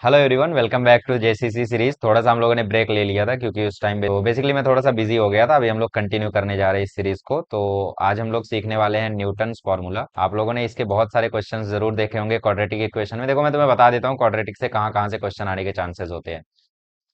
Hello everyone, welcome back to JCC series. थोड़ा सा हम लोगों ने ब्रेक ले लिया था क्योंकि उस टाइम पे तो बेसिकली मैं थोड़ा सा बिजी हो गया था। अभी हम लोग कंटिन्यू करने जा रहे हैं इस सीरीज को। तो आज हम लोग सीखने वाले हैं न्यूटन्स फॉर्मूला। आप लोगों ने इसके बहुत सारे क्वेश्चंस जरूर देखे होंगे क्वाड्रेटिक इक्वेशन में। देखो, मैं तुम्हें बता देता हूँ क्वाड्रेटिक से कहाँ कहाँ से क्वेश्चन आने के चांसेस होते हैं।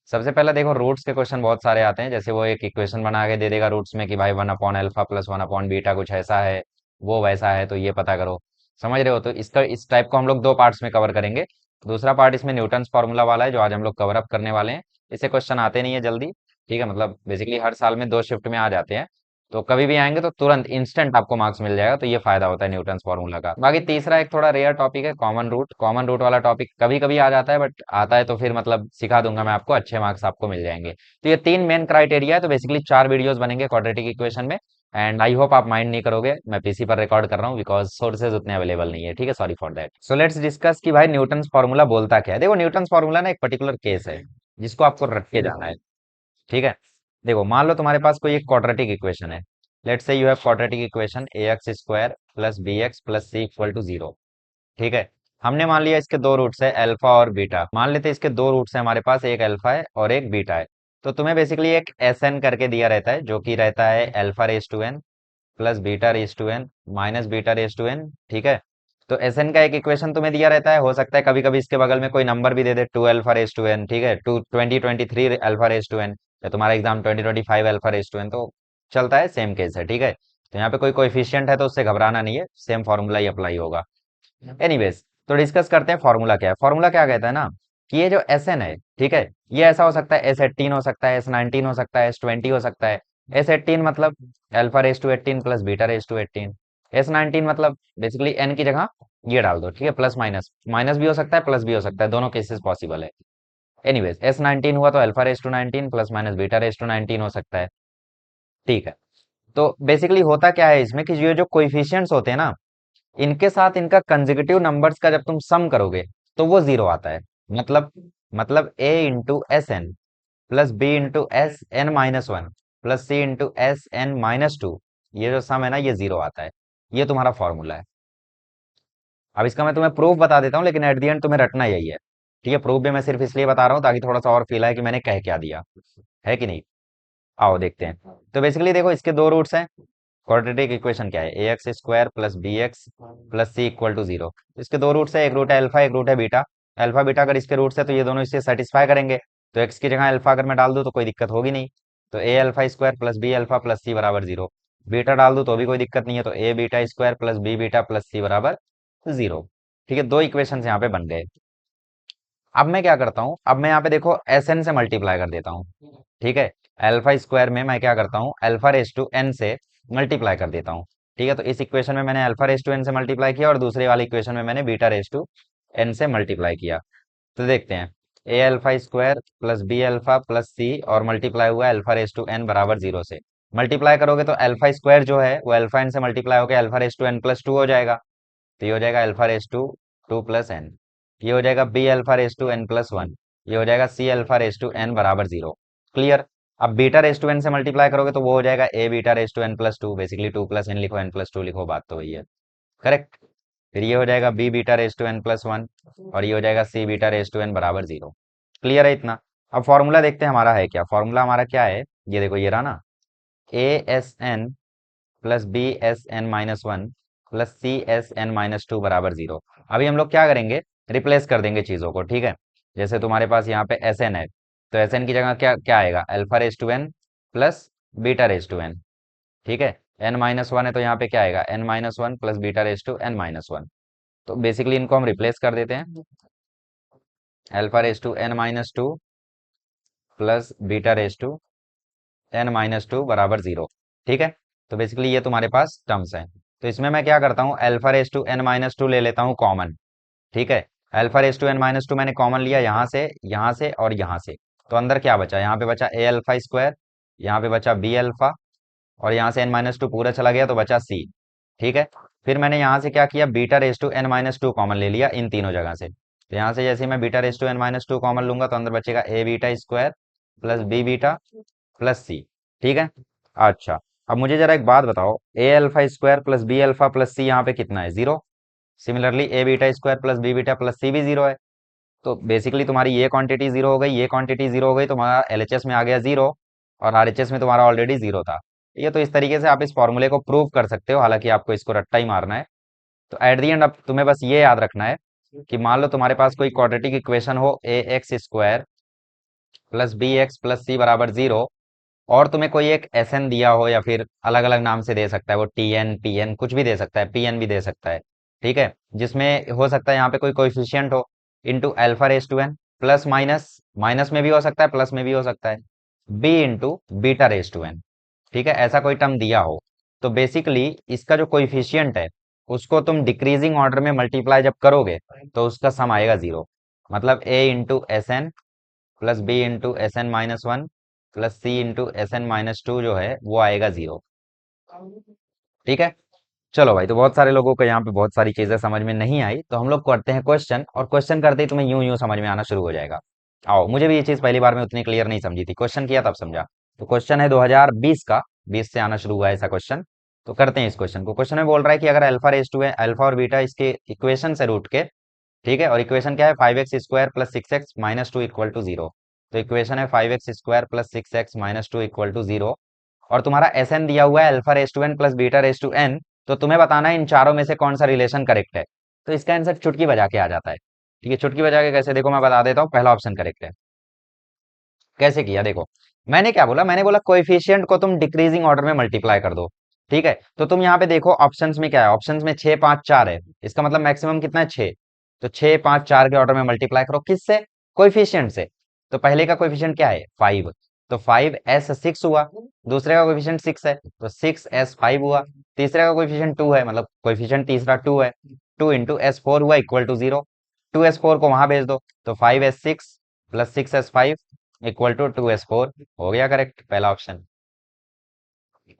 सबसे पहले देखो, रूट्स के क्वेश्चन बहुत सारे आते हैं। जैसे वो एक इक्वेशन बना के दे देगा रूट्स में कि भाई 1/अल्फा प्लस 1/बीटा कुछ ऐसा है, वो वैसा है, तो ये पता करो। समझ रहे हो? तो इसका इस टाइप को हम लोग दो पार्ट्स में कवर करेंगे। दूसरा पार्ट इसमें न्यूटन्स फार्मूला वाला है जो आज हम लोग कवर अप करने वाले हैं। इससे क्वेश्चन आते नहीं है जल्दी। ठीक है, मतलब बेसिकली हर साल में दो शिफ्ट में आ जाते हैं। तो कभी भी आएंगे तो तुरंत इंस्टेंट आपको मार्क्स मिल जाएगा। तो ये फायदा होता है न्यूटन्स फार्मूला का। बाकी तीसरा एक थोड़ा रेयर टॉपिक है कॉमन रूट। कॉमन रूट वाला टॉपिक कभी कभी आ जाता है, बट आता है तो फिर मतलब सिखा दूंगा मैं आपको, अच्छे मार्क्स आपको मिल जाएंगे। तो ये तीन मेन क्राइटेरिया है। तो बेसिकली चार वीडियोस बनेंगे क्वाड्रेटिक इक्वेशन में। एंड आई होप आप माइंड नहीं करोगे, मैं पीसी पर रिकॉर्ड कर रहा हूँ बिकॉज सोर्सेज उतने अवेलेबल नहीं है। ठीक है, sorry for that. So let's discuss कि भाई न्यूटन्स फार्मूला बोलता क्या है। देखो, न्यूटन्स फार्मूला ना एक पर्टिकुलर केस है जिसको आपको रट के जाना है। ठीक है, देखो मान लो तुम्हारे पास कोई एक क्वाड्रेटिक इक्वेशन है। Let's say you have quadratic equation a x square plus b x plus c equal to zero. ठीक है, हमने मान लिया इसके दो रूट्स है अल्फा और बीटा। मान लेते हैं इसके दो रूट्स है हमारे पास, एक अल्फा है और एक बीटा है। तो तुम्हें बेसिकली एक एस एन करके दिया रहता है जो कि रहता है alpha raise to n plus beta raise to n minus beta raise to n. ठीक है, तो एस एन का एक इक्वेशन तुम्हें दिया रहता है। हो सकता है कभी कभी इसके बगल में कोई नंबर भी दे दे, two alpha raise to n. ठीक है, two 2023 alpha raise to n, या तुम्हारा exam 2025 alpha raise to n, तो चलता है, सेम केस है। ठीक है, तो यहाँ पे कोई कोएफिशिएंट है तो उससे घबराना नहीं है, सेम फॉर्मूला ही अप्लाई होगा। एनीवेज, तो डिस्कस करते हैं फॉर्मूला क्या है। फॉर्मूला क्या कहता है ना कि ये जो एस एन है, ठीक है, ये ऐसा हो सकता है S18 हो सकता है, S19 हो सकता है, S20 हो सकता है। S18 मतलब alpha raise to 18 plus beta raise to 18। S19 मतलब बेसिकली एन की जगह ये डाल दो। ठीक है, प्लस माइनस, माइनस भी हो सकता है प्लस भी हो सकता है, दोनों केसेस पॉसिबल है। एनीवेज, S19 हुआ तो alpha raise to 19 plus minus beta raise to 19 हो सकता है। ठीक है, तो बेसिकली होता क्या है इसमें कि ये जो कोइफिशिएंट्स होते हैं ना, इनके साथ इनका कंसेक्यूटिव नंबर्स का जब तुम सम करोगे तो वो जीरो आता है। मतलब a into s n plus b into s n minus one plus c into s n minus two, ये जो सम है ना, ये जीरो आता है। ये तुम्हारा फॉर्मूला है। अब इसका मैं तुम्हें प्रूफ बता देता हूँ, लेकिन एट द एंड तुम्हें रटना यही है। ठीक है, प्रूफ भी मैं सिर्फ इसलिए बता रहा हूँ ताकि थोड़ा सा और फील आए कि मैंने कह क्या दिया, है कि नहीं। आओ देखते हैं। तो बेसिकली देखो, इसके दो रूट्स हैं। क्वाड्रेटिक इक्वेशन क्या है, a x square plus b x plus c equal to zero. इसके दो रूट्स है, एक रूट है अल्फा, एक रूट है बीटा। अल्फा बीटा अगर इसके रूट्स है तो ये दोनों इससे सेटिस्फाई करेंगे। तो एक्स की जगह अल्फा अगर मैं डाल दूं तो कोई दिक्कत होगी नहीं। तो a alpha square plus b alpha plus c बराबर जीरो। बीटा डाल दूं तो भी कोई दिक्कत नहीं है, तो a beta square plus b beta plus c बराबर जीरो। ठीक है, दो इक्वेशन यहाँ पे बन गए। अब मैं क्या करता हूँ, अब मैं यहाँ पे देखो एस एन से मल्टीप्लाई कर देता हूँ। ठीक है, अल्फा स्क्वायर में मैं क्या करता हूँ, अल्फा रेस टू एन से मल्टीप्लाई कर देता हूँ। ठीक है, तो इस इक्वेशन में मैंने अल्फा रेस टू एन से मल्टीप्लाई किया और दूसरे वाली इक्वेशन में मैंने बीटा रेस टू एन से मल्टीप्लाई किया। तो देखते हैं, a alpha square plus b alpha plus c और मल्टीप्लाई हुआ अल्फा रेस टू एन बराबर जीरो से। मल्टीप्लाई करोगे तो अल्फा स्क्वायर जो है वो अल्फा एन से मल्टीप्लाई होकर alpha raise to n plus two हो जाएगा। तो ये हो जाएगा alpha raise to two plus n. ये हो जाएगा b alpha raise to n plus one. ये हो जाएगा c alpha raise to n बराबर जीरो। क्लियर। अब बीटा रेस टू एन से मल्टीप्लाई करोगे तो वो हो जाएगा a beta raise to n plus two. Basically two plus n लिखो, एन प्लस टू लिखो, बात तो वही है। करेक्ट। फिर ये हो जाएगा b beta raise to n plus one और ये हो जाएगा c beta raise to n बराबर जीरो। क्लियर है इतना। अब फॉर्मूला देखते हैं हमारा है क्या। फॉर्मूला हमारा क्या है, ये देखो, ये रहा ना, a s n plus b s n minus one plus c s n minus two बराबर जीरो। अभी हम लोग क्या करेंगे, रिप्लेस कर देंगे चीजों को। ठीक है, जैसे तुम्हारे पास यहाँ पे एस एन है तो एस एन की जगह क्या क्या आएगा, alpha raise to n plus beta raise to n. ठीक है, एन माइनस वन है तो यहाँ पे क्या आएगा, n minus one plus beta raise to n minus one. तो बेसिकली इनको हम रिप्लेस कर देते हैं, alpha raise to n minus two plus beta raise to n minus two बराबर जीरो। ठीक है, तो बेसिकली ये तुम्हारे पास टर्म्स हैं। तो इसमें मैं क्या करता हूँ, alpha raise to n minus two ले लेता हूँ कॉमन। ठीक है, alpha raise to n minus two मैंने कॉमन लिया यहाँ से और यहाँ से। तो अंदर क्या बचा, यहाँ पे बचा ए अल्फा स्क्वायर, यहाँ पे बचा बी अल्फा, और यहाँ से एन माइनस टू पूरा चला गया तो बचा सी। ठीक है, फिर मैंने यहाँ से क्या किया, beta raise to n minus two common ले लिया इन तीनों जगह से। तो यहाँ से जैसे ही मैं beta raise to n minus two common लूंगा तो अंदर बचेगा a beta square plus b beta plus c. ठीक है, अच्छा, अब मुझे जरा एक बात बताओ, a alpha square plus b alpha plus c यहाँ पे कितना है, zero. Similarly a beta square plus b beta plus c भी जीरो है। तो बेसिकली तुम्हारी ये क्वांटिटी जीरो हो गई, ये क्वांटिटी जीरो हो गई, तुम्हारा एलएचएस में आ गया जीरो, और आरएचएस में तुम्हारा ऑलरेडी जीरो था। ये तो इस तरीके से आप इस फॉर्मूले को प्रूव कर सकते हो, हालांकि आपको इसको रट्टा ही मारना है। तो एट दी एंड अब तुम्हें बस ये याद रखना है कि मान लो तुम्हारे पास कोई क्वाड्रेटिक इक्वेशन हो, a x square plus b x plus c बराबर जीरो, और तुम्हें कोई एक एस एन दिया हो, या फिर अलग अलग नाम से दे सकता है, वो टी एन पी एन कुछ भी दे सकता है, पी एन भी दे सकता है, ठीक है, जिसमें हो सकता है यहाँ पे कोई कोएफिशिएंट हो, into alpha raise to n, plus minus, minus में भी हो सकता है, प्लस में भी हो सकता है, b into beta raise to n, ठीक है, ऐसा कोई टर्म दिया हो, तो बेसिकली इसका जो कोइफिशिएंट है उसको तुम डिक्रीजिंग ऑर्डर में मल्टीप्लाई जब करोगे तो उसका सम आएगा जीरो। मतलब a into s n plus b into s n minus one plus c into s n minus two जो है वो आएगा जीरो। ठीक है, चलो भाई, तो बहुत सारे लोगों को यहाँ पे बहुत सारी चीजें समझ में नहीं आई, तो हम लोग करते हैं क्वेश्चन, और क्वेश्चन करते ही तुम्हें यूं यूं समझ में आना शुरू हो जाएगा। आओ, मुझे भी ये चीज पहली बार में उतनी क्लियर नहीं समझी थी, क्वेश्चन किया तब समझा। तो क्वेश्चन है 2020 का, 20 से आना शुरू हुआ है ऐसा क्वेश्चन। तो करते हैं इस क्वेश्चन को। क्वेश्चन में बोल रहा है कि अगर अल्फा रेस टू है, अल्फा और बीटा इसके इक्वेशन से रूट के, ठीक है, और इक्वेशन क्या है, 5x² plus 6x minus two equal to zero. तो इक्वेशन है 5x² plus 6x minus two equal to zero, और तुम्हारा एस एन दिया हुआ है alpha raise to n plus beta raise to n. तो तुम्हें बताना है इन चारों में से कौन सा रिलेशन करेक्ट है। तो इसका आंसर चुटकी बजा के आ जाता है। ठीक है, चुटकी बजा के कैसे, देखो मैं बता देता हूँ, पहला ऑप्शन करेक्ट है। कैसे किया देखो, मैंने क्या बोला, मैंने बोला कोएफिशिएंट को तुम डिक्रीजिंग ऑर्डर में मल्टीप्लाई कर दो। ठीक है, तो तुम यहाँ पे देखो ऑप्शंस में क्या है, ऑप्शंस में 6 5 4 है, इसका मतलब मैक्सिमम कितना है, 6। तो 6 5 4 के ऑर्डर में मल्टीप्लाई करो, किससे, कोएफिशिएंट से। तो पहले का कोएफिशिएंट क्या है, 5, तो 5s6 हुआ, दूसरे का कोएफिशिएंट 6 है तो 6s5 हुआ, तीसरे का कोएफिशिएंट 2 है, मतलब कोएफिशिएंट तीसरा 2 है, 2 इंटू s4 हुआ इक्वल टू 0, 2s4 को वहां भेज दो, तो 5s6 plus 6s5 equal to 2s4, हो गया करेक्ट पहला ऑप्शन।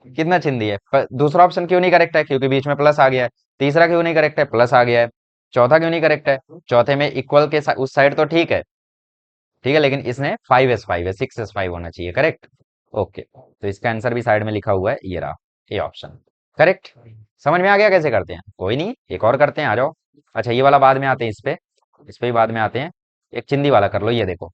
कितना चिंदी है, दूसरा ऑप्शन क्यों नहीं करेक्ट है, क्योंकि बीच में प्लस आ गया है। तीसरा क्यों नहीं करेक्ट है, प्लस आ गया है। चौथा क्यों नहीं करेक्ट है, चौथे में इक्वल के उस साइड तो ठीक है, ठीक है, लेकिन इसने 5s5 है, 6s5 होना चाहिए, करेक्ट। ओके, तो इसका आंसर भी साइड में लिखा हुआ है, ये रहा, ये ऑप्शन करेक्ट। समझ में आ गया कैसे करते हैं, कोई नहीं, एक और करते हैं, आ जाओ। अच्छा, ये वाला बाद में आते हैं, इस पे भी बाद में आते हैं। एक चिंदी वाला कर लो, ये देखो।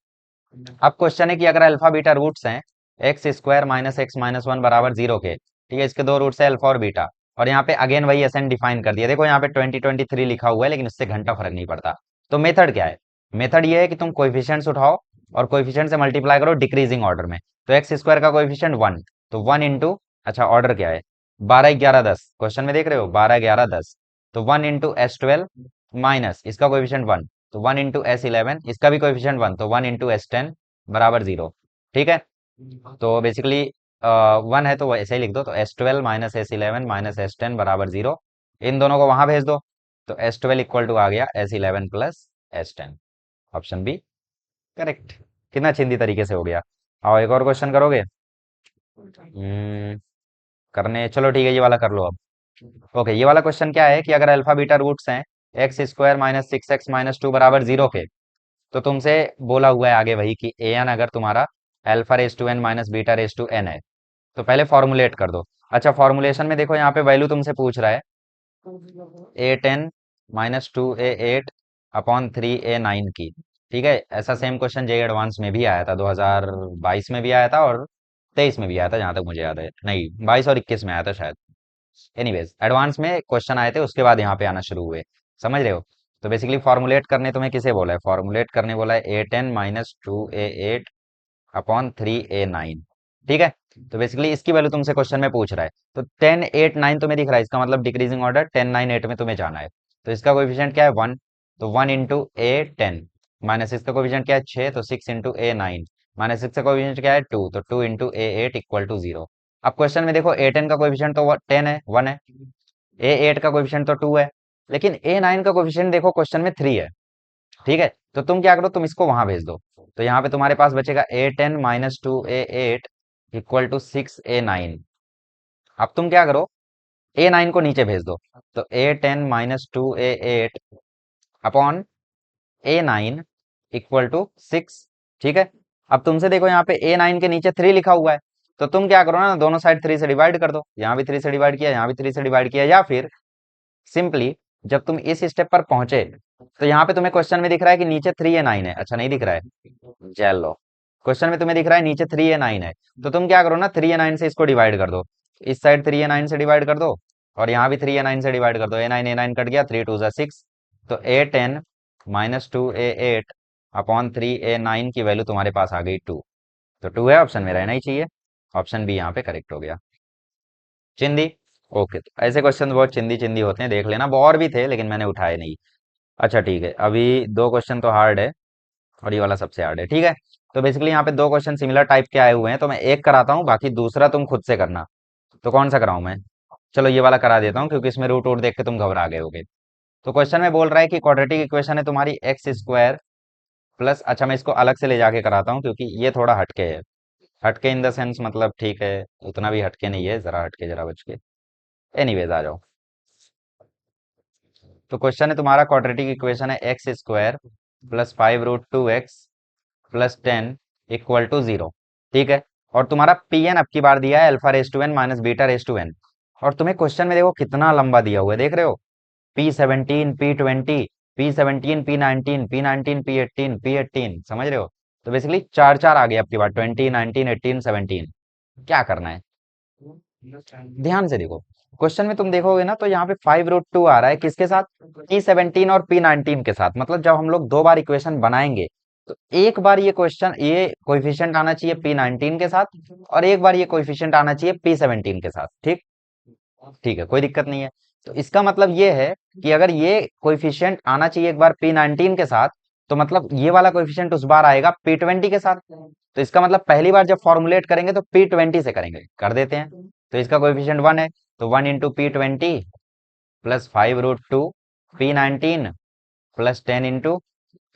अब क्वेश्चन है कि अगर अल्फा बीटा रूट्स हैं x square minus x minus one बराबर जीरो के, ठीक है, इसके दो रूट्स है अल्फा और बीटा, और यहाँ पे अगेन वही एस एन डिफाइन कर दिया, देखो यहाँ पे 2023 लिखा हुआ है, लेकिन इससे घंटा फर्क नहीं पड़ता। तो मेथड क्या है, मेथड ये है कि तुम कोएफिशिएंट्स उठाओ और कोएफिशिएंट से मल्टीप्लाई करो डिक्रीजिंग ऑर्डर में। तो एक्स स्क्वायर का कोएफिशिएंट 1, तो 1 इंटू, अच्छा ऑर्डर क्या है, 12 11 10, क्वेश्चन में देख रहे हो 12 11 10, तो 1 इंटू S12 माइनस इसका कोएफिशिएंट 1, तो 1 इंटू S11 इसका भी कोएफिशिएंट 1, तो 1 इंटू S10 बराबर जीरो। ठीक है, तो बेसिकली 1 है तो वो ऐसे ही लिख दो, तो S12 minus S11 minus S10 बराबर जीरो, इन दोनों को वहां भेज दो, तो S12 इक्वल टू आ गया S11 plus S10, option B correct. कितना चिंदी तरीके से हो गया। आओ एक और क्वेश्चन करोगे। करने, चलो ठीक है, ये वाला कर लो अब। ओके, ये वाला क्वेश्चन क्या है कि अगर अल्फा बीटा रूट्स हैं x square minus 6x minus two बराबर जीरो के, तो तुमसे बोला हुआ है आगे वही कि ए एन अगर तुम्हारा alpha raise to n minus beta raise to n है, तो पहले फॉर्मुलेट कर दो। अच्छा, फॉर्मुलेशन में देखो यहाँ पे वैल्यू तुमसे पूछ रहा है A10 minus two A8 upon 3A9 की। ठीक है, ऐसा सेम क्वेश्चन जे एडवांस में भी आया था, 2022 में भी आया था और 23 में भी आया था, जहां तक मुझे याद है, नहीं 22 और 21 में आया था शायद। एनीवेज, एडवांस में क्वेश्चन आए थे, उसके बाद यहाँ पे आना शुरू हुए, समझ रहे हो। तो बेसिकली फॉर्मुलेट करने तुम्हें किसे बोला है, फॉर्मुलेट करने बोला है A10 minus two A8 upon 3A9। ठीक है, तो बेसिकली इसकी वैल्यू तुमसे क्वेश्चन में पूछ रहा है, तो 10 8 9 तुम्हें दिख रहा है, इसका मतलब डिक्रीजिंग ऑर्डर 10 9 8 में तुम्हें जाना है। तो इसका कोएफिशिएंट क्या है, 1, तो 1 इंटू A10 माइनस इसका कोएफिशिएंट क्या है 6, तो 6 इंटू A9 माइनस इसका कोएफिशिएंट क्या है 2, तो 2 इंटू A8 इक्वल टू 0। अब क्वेश्चन में देखो A10 का कोएफिशिएंट तो 10 है, 1 है, A8 का कोएफिशिएंट तो 2 है, लेकिन A9 का कोएफिशिएंट देखो क्वेश्चन में 3 है। ठीक है, तो तुम क्या करो, तुम इसको वहां भेज दो, तो यहाँ पे तुम्हारे पास बचेगा A10 minus two A8 equal to 6A9। अब तुम क्या करो, A9 को नीचे भेज दो, तो A10 minus two A8 upon A9 equal to 6। ठीक है, अब तुमसे देखो यहाँ पे A9 के नीचे 3 लिखा हुआ है, तो तुम क्या करो ना, दोनों साइड 3 से डिवाइड कर दो, यहाँ भी 3 से डिवाइड किया, यहाँ भी 3 से डिवाइड किया, या फिर सिंपली जब तुम इस स्टेप पर पहुंचे तो यहाँ पे तुम्हें क्वेश्चन में दिख रहा है कि नीचे 3 a 9 है। अच्छा नहीं दिख रहा है, चलो। क्वेश्चन में तुम्हें दिख रहा है नीचे 3 a 9 है, तो तुम क्या करो ना, 3 a 9 से इसको डिवाइड कर दो। इस साइड 3 a 9 से डिवाइड कर दो, और यहाँ भी 3 a 9 से डिवाइड कर दो। a 9 कट गया, 3 2 6। तो a 10 -2 a 8 अपॉन 3 a 9 की वैल्यू तुम्हारे पास आ गई 2। तो 2 है, ऑप्शन में रहना ही चाहिए। ऑप्शन बी यहाँ पे करेक्ट हो गया। चिंदी। ओके, तो ऐसे क्वेश्चन बहुत चिंदी चिंदी होते हैं, देख लेना। वो और भी थे लेकिन मैंने उठाए नहीं। अच्छा ठीक है, अभी दो क्वेश्चन तो हार्ड है, और ये वाला सबसे हार्ड है, ठीक है। तो बेसिकली यहाँ पे दो क्वेश्चन सिमिलर टाइप के आए हुए हैं, तो मैं एक कराता हूँ, बाकी दूसरा तुम खुद से करना। तो कौन सा कराऊं मैं? चलो ये वाला करा देता हूँ, क्योंकि इसमें रूट वूट देख के तुम घबरा गए होगे। तो क्वेश्चन में बोल रहा है कि क्वाड्रेटिक इक्वेशन है तुम्हारी x² प्लस, अच्छा मैं इसको अलग से ले जाके कराता हूँ, क्योंकि ये थोड़ा हटके है। हटके इन द सेंस मतलब ठीक है, उतना भी हटके नहीं है, जरा हटके जरा बच के। एनीवेज आ जाओ। तो क्वेश्चन है तुम्हारा, क्वाड्रेटिक इक्वेशन है x² plus 5√2x plus 10 equal to 0। ठीक है। और तुम्हारा Pn अब की बार दिया है alpha raise to n minus beta raise to n. और तुम्हें क्वेश्चन में देखो कितना लंबा दिया हुआ है, देख रहे हो? P17 P20 P17 P19 P19 P18 P18, समझ रहे हो? तो बेसिकली चार चार आ गया अब की बार, 20 19 18 17। क्या करना है? ध्यान से देखो, क्वेश्चन में तुम देखोगे ना, तो यहाँ पे 5√2 आ रहा है किसके साथ? P17 और P19 के साथ। मतलब जब हम लोग दो बार इक्वेशन बनाएंगे, तो एक बार ये क्वेश्चन, ये कोएफिशिएंट आना चाहिए P19 के साथ, और एक बार ये कोएफिशिएंट आना चाहिए P17 के साथ। ठीक, ठीक है, कोई दिक्कत नहीं है। तो इसका मतलब ये है कि अगर ये कोएफिशिएंट आना चाहिए एक बार P19 के साथ, तो मतलब ये वाला कोएफिशिएंट उस बार आएगा P20 के साथ। तो इसका मतलब पहली बार जब फॉर्मुलेट करेंगे तो P20 से करेंगे, कर देते हैं। तो इसका कोएफिशिएंट 1 है, तो 1 × P20 plus 5√2 P19 plus 10 ×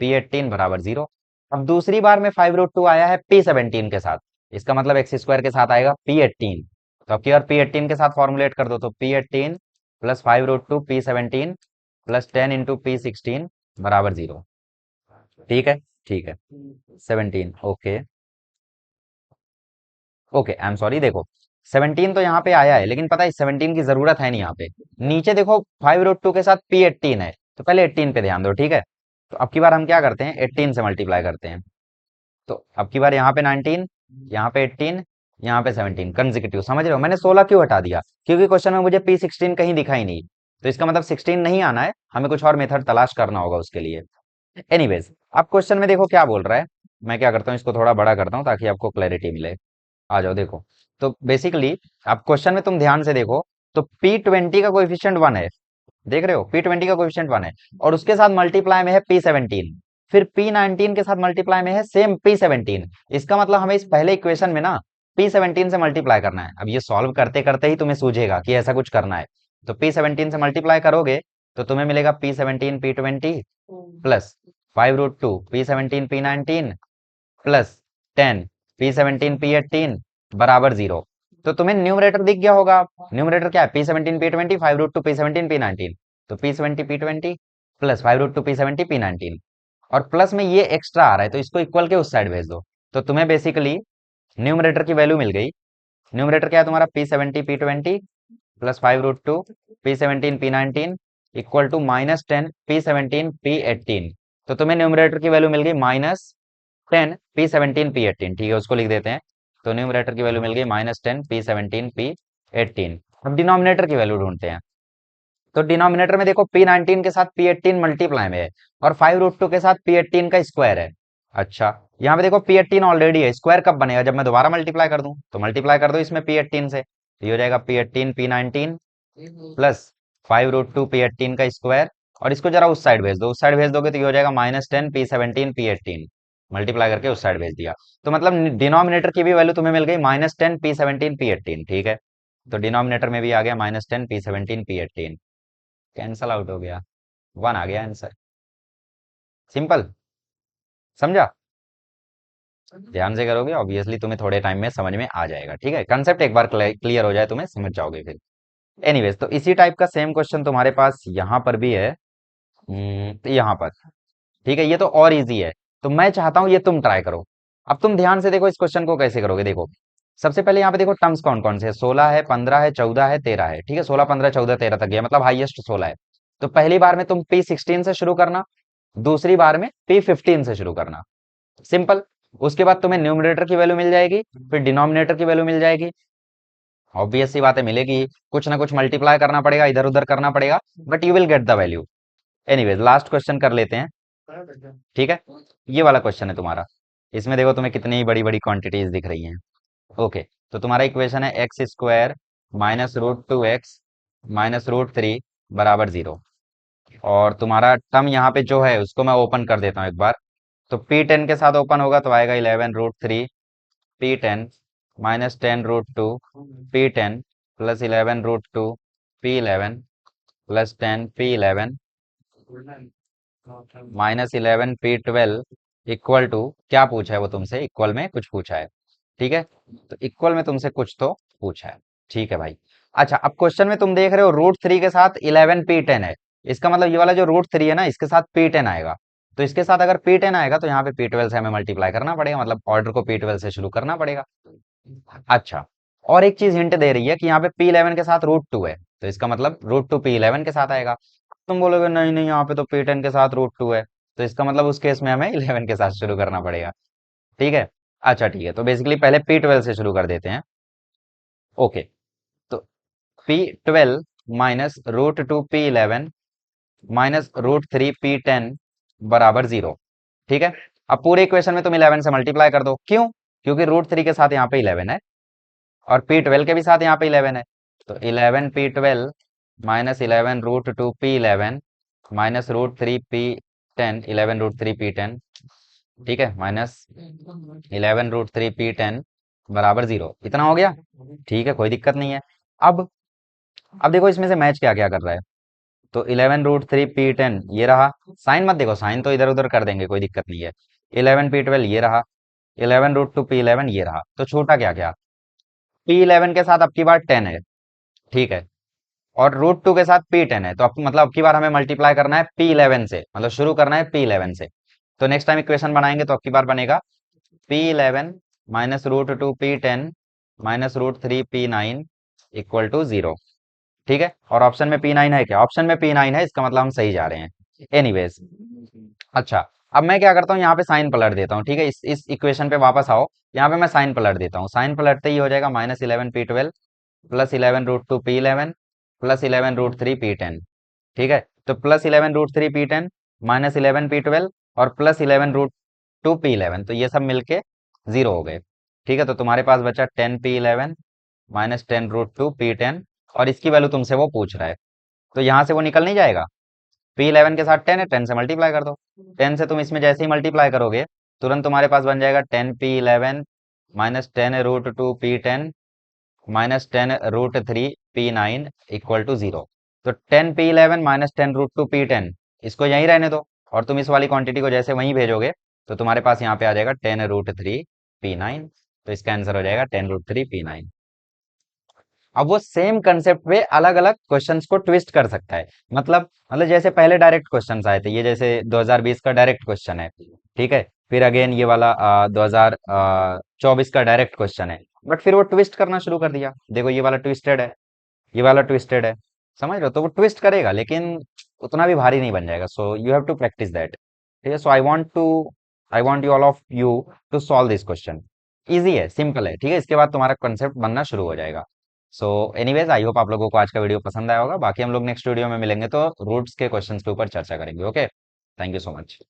P18 बराबर 0। अब दूसरी बार में 5√2 आया है P17 के साथ, इसका मतलब x² के साथ आएगा P18। तो अब की बार P18 के साथ फॉर्मुलेट कर दो, तो P18 plus 5√2 P17 plus 10 × P16 बराबर 0। ठीक है, ठीक है। 17, okay. Okay, I am sorry. देखो 17 तो यहाँ पे आया है, लेकिन पता है 17 की जरूरत है नहीं यहाँ पे। नीचे देखो 5√2 के साथ P18 है, तो पहले 18 पे ध्यान दो, ठीक है। तो अब की बार हम क्या करते हैं, 18 से मल्टीप्लाई करते हैं। तो अब की बार यहाँ पे 19, यहाँ पे 18, यहाँ पे 17 कंसेक्यूटिव, समझ रहे हो? मैंने 16 क्यों हटा दिया? क्योंकि क्वेश्चन में मुझे P16 कहीं दिखा ही नहीं। तो इसका मतलब 16 नहीं आना है, हमें कुछ और मेथड तलाश करना होगा उसके लिए। एनीवेज, अब क्वेश्चन में देखो क्या बोल रहा है। मैं क्या करता हूँ, इसको थोड़ा बड़ा करता हूँ ताकि आपको क्लैरिटी मिले। आ जाओ देखो। तो बेसिकली अब क्वेश्चन में तुम ध्यान से देखो, तो P20 का कोएफिशिएंट 1 है, देख रहे हो? P20 का कोएफिशिएंट 1 है, और उसके साथ मल्टीप्लाई में है P17। फिर P19 के साथ मल्टीप्लाई में है सेम P17। इसका मतलब हमें इस पहले इक्वेशन में ना P17 से मल्टीप्लाई करना है। अब ये सॉल्व करते करते ही तुम्हें सूझेगा कि ऐसा कुछ करना है। तो P17 से मल्टीप्लाई करोगे तो तुम्हें मिलेगा P17 P20 plus 5√2 P17 P19 plus 10 P17 P18 बराबर 0। तो तुम्हें न्यूमरेटर दिख गया होगा। न्यूमरेटर क्या है? P17 P20 5√2 P17 P19। तो P70 P20 plus 5√2 P70 P19, और प्लस में ये एक्स्ट्रा आ रहा है, तो इसको इक्वल के उस साइड भेज दो। तो तुम्हें बेसिकली न्यूमरेटर की वैल्यू मिल गई। न्यूमरेटर क्या है तुम्हारा? P70 P20 plus 5√2 P17 P19 equal to -10 P17 P18। तो तुम्हें न्यूमरेटर की वैल्यू मिल गई -10 P17 P18। ठीक है, उसको लिख देते हैं। तो न्यूमरेटर की वैल्यू मिल गई -10 P17 P18। अब डिनोमिनेटर की वैल्यू ढूंढते हैं। तो डिनोमिनेटर में देखो P19 के साथ P18 मल्टीप्लाई में है, और 5√2 के साथ P18 का स्क्वायर है। अच्छा, यहाँ पे देखो P18 ऑलरेडी है, स्क्वायर कब बनेगा? जब मैं दोबारा मल्टीप्लाई कर दूं। तो मल्टीप्लाई कर दो इसमें P18 से, तो ये हो जाएगा P18 P19 प्लस 5√2 P18 का स्क्वायर। और इसको जरा उस साइड भेज दो, उस साइड भेज दोगे तो ये हो जाएगा -10 P17 P18। मल्टीप्लाई करके उस साइड भेज दिया। तो मतलब डिनोमिनेटर की भी वैल्यू तुम्हें मिल गई -10 P17 P18। ठीक है, तो डिनोमिनेटर में भी आ गया -10 P17 P18, कैंसल आउट हो गया, 1 आ गया आंसर। सिंपल, समझा? ध्यान से करोगे ऑब्वियसली तुम्हें थोड़े टाइम में समझ में आ जाएगा। ठीक है, कंसेप्ट एक बार क्लियर हो जाए तुम्हें समझ जाओगे फिर। एनीवेज, तो इसी टाइप का सेम क्वेश्चन तुम्हारे पास यहाँ पर भी है। तो यहाँ पर, ठीक है, ये तो और इजी है। तो मैं चाहता हूँ ये तुम ट्राई करो। अब तुम ध्यान से देखो इस क्वेश्चन को कैसे करोगे। देखो सबसे पहले यहाँ पे देखो टर्म्स कौन कौन से है, 16 है, 15 है, 14 है, 13 है। ठीक है, 16 15 14 13 तक गया, मतलब हाईएस्ट 16 है। तो पहली बार में तुम P16 से शुरू करना, दूसरी बार में P15 से शुरू करना, सिंपल। उसके बाद तुम्हें न्यूमरेटर की वैल्यू मिल जाएगी, फिर डिनोमिनेटर की वैल्यू मिल जाएगी, ऑब्वियस सी बात है मिलेगी, कुछ ना कुछ मल्टीप्लाई करना पड़ेगा, इधर उधर करना पड़ेगा, but you will get the value. Anyways last question कर लेते हैं, ठीक है। ये वाला क्वेश्चन है तुम्हारा, इसमें देखो तुम्हें कितनी बड़ी बड़ी क्वांटिटीज दिख रही हैं। ओके, तो तुम्हारा इक्वेशन है x square minus root two x minus root three बराबर जीरो। और तुम्हारा टर्म यहाँ पे जो है उसको मैं ओपन कर देता हूँ एक बार। तो P10 के साथ ओपन होगा तो आएगा 11 root 3 P10 minus 10 root 2 P10 plus 11 root 2 P11 plus 10 P11 minus 11 P12 equal to, क्या पूछा है वो तुमसे, इक्वल में कुछ पूछा है, ठीक है। तो इक्वल में तुमसे कुछ तो पूछा है, ठीक है भाई। अच्छा, अब क्वेश्चन में तुम देख रहे हो रूट 3 के साथ 11 P10 है, इसका मतलब ये वाला जो रूट 3 है ना, इसके साथ P10 आएगा। तो इसके साथ अगर P10 आएगा तो यहाँ पे P12 से हमें मल्टीप्लाई करना पड़ेगा, मतलब ऑर्डर को P12 से शुरू करना पड़ेगा। अच्छा, और एक चीज हिंट दे रही है कि यहाँ पे P11 के साथ रूट 2 है, तो इसका मतलब रूट 2 P11 के साथ आएगा। तुम बोलोगे नहीं नहीं, यहाँ पे तो P10 के साथ रूट 2 है, तो इसका मतलब उस केस में हमें 11 के साथ शुरू करना पड़ेगा, ठीक है। अच्छा ठीक है, तो बेसिकली पहले P12 से शुरू कर देते हैं। ओके, तो P12 minus root 2 P11 minus root 3 P10 बराबर जीरो, ठीक है। अब पूरे इक्वेशन में तुम 11 से मल्टीप्लाई कर दो, क्यों? क्योंकि रूट 3 के साथ यहाँ पे 11 है और P12 के भी साथ यहाँ पे 11 है। तो 11 P12 minus 11 root 2 P11 minus root 3 P10, 11 root 3 P10, ठीक है, माइनस 11 रूट 3 P10 बराबर जीरो। इतना हो गया, ठीक है, कोई दिक्कत नहीं है। अब अब देखो इसमें से मैच क्या क्या कर रहा है। तो 11 रूट 3 P10 ये रहा, साइन मत देखो, साइन तो इधर उधर कर देंगे, कोई दिक्कत नहीं है। 11 P12 ये रहा, 11 रूट 2 P11 ये रहा, तो छोटा क्या क्या, P11 के साथ अब की बार 10 है, ठीक है, और रूट 2 के साथ P10 है, तो अब मतलब अब की बार हमें मल्टीप्लाई करना है P11 से, मतलब शुरू करना है P11 से। तो नेक्स्ट टाइम इक्वेशन बनाएंगे तो अब की बार बनेगा P11 minus root 2 P10 minus root 3 P9 equal to zero, ठीक है। और ऑप्शन में P9 है क्या? ऑप्शन में P9 है, इसका मतलब हम सही जा रहे हैं। एनीवेज, अच्छा, अब मैं क्या करता हूँ, यहाँ पे साइन पलट देता हूँ, ठीक है। इस इक्वेशन पे वापस आओ, यहाँ पे मैं साइन पलट देता हूँ, साइन पलटते ही हो जाएगा minus 11 P12 plus 11 root 2 P11 plus 11 root 3 P10, ठीक है। तो plus 11 root 3 P10 minus 11 P12 और प्लस 11 रूट 2 P11, तो ये सब मिलके जीरो हो गए, ठीक है। तो तुम्हारे पास बचा 10 P11 माइनस 10 रूट 2 P10, और इसकी वैल्यू तुमसे वो पूछ रहा है, तो यहाँ से वो निकल नहीं जाएगा। P11 के साथ 10 है, 10 से मल्टीप्लाई कर दो, 10 से तुम इसमें जैसे ही मल्टीप्लाई करोगे तुरंत तुम्हारे पास बन जाएगा 10 P11 minus 10 root 2 P10 minus 10 root 3 P9 equal to zero. तो 10 P11 माइनस 10 रूट 2 P10, इसको यहीं रहने दो, और तुम इस वाली क्वांटिटी को जैसे वहीं भेजोगे तो तुम्हारे पास यहाँ पे आ जाएगा 10 रूट 3 P9, तो इसका आंसर हो जाएगा 10 रूट 3 P9। अब वो सेम कंसेप्ट पे अलग अलग क्वेश्चंस को ट्विस्ट कर सकता है, मतलब जैसे पहले डायरेक्ट क्वेश्चंस आए थे, ये जैसे 2020 का डायरेक्ट क्वेश्चन है, ठीक है। फिर अगेन ये वाला 2024 का डायरेक्ट क्वेश्चन है, बट फिर वो ट्विस्ट करना शुरू कर दिया, देखो ये वाला ट्विस्टेड है, ये वाला ट्विस्टेड है, समझ रहे हो? तो वो ट्विस्ट करेगा लेकिन उतना भी भारी नहीं बन जाएगा, so you have to practice that, ठीक है। So I want you all of you to solve this question. Easy है, सिंपल है, ठीक है, इसके बाद तुम्हारा कंसेप्ट बनना शुरू हो जाएगा। सो एनीवेज, आई होप आप लोगों को आज का वीडियो पसंद आया होगा, बाकी हम लोग नेक्स्ट वीडियो में मिलेंगे तो रूट्स के क्वेश्चंस के ऊपर चर्चा करेंगे। Okay, thank you so much.